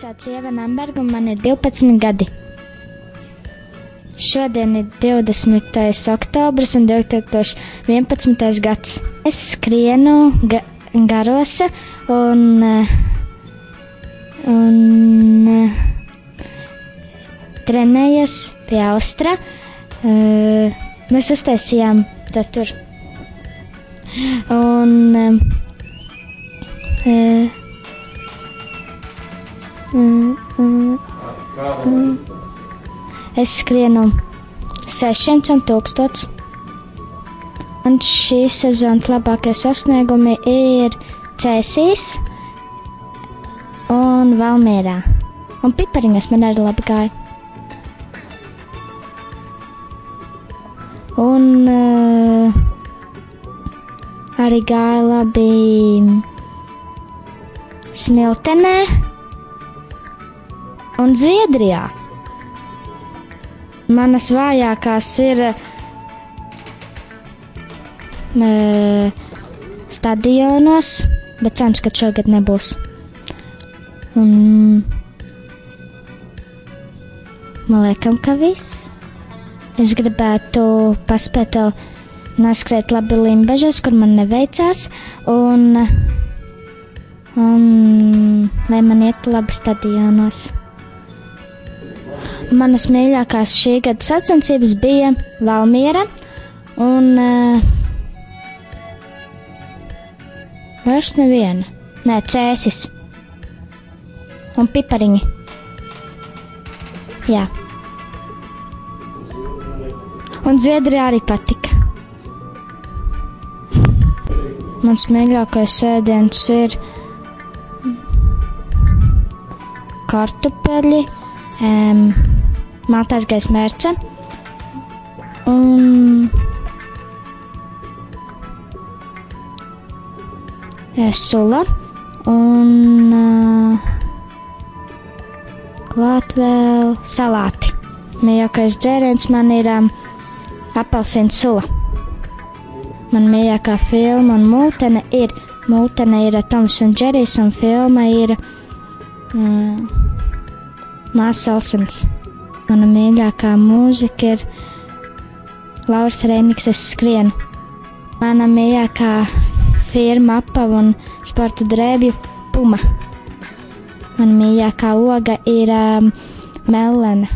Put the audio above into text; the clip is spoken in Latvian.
sauc Ieva Namberga un man ir 12 gadi. Šodien ir 20. oktobris un 2011. gads. Es skrienu Garosa un trenējos pie Austra. Mēs uztaisījām tur. Un es skrienu 600 un 1000. Un šīs sezonas labākie sasniegumi ir Cēsīs un Valmierā. Un Pipariņas man arī labi gāja. Un arī gāja labi Smiltenē un Zviedrijā. Manas vājākās ir stadionos, bet cerams, ka šogad nebūs. Un man liekam, ka viss. Es gribētu paspēt vēl noskriet labi Limbažos, kur man neveicās, un lai man iet labi stadionos. Manas mīļākās šī gada sacensības bija Valmiera un vairs neviena. Nē, Cēsis un Pipariņi. Jā. Un Zviedrijā arī patika. Mans mīļākais ēdiens ir kartupeļi, maltais gaismērce un sula un klāt vēl salāti. Mīļākais dzēriens man ir apelsīnu sula. Man mīļākā filma un multene ir Toms un Džerijs, un filma ir Māsa Olsens. Mana mīļākā mūzika ir Lauras Reimikses Skrienu. Mana mīļākā firma apavu un sporta drēbju Puma. Mana mīļākā oga ir melena.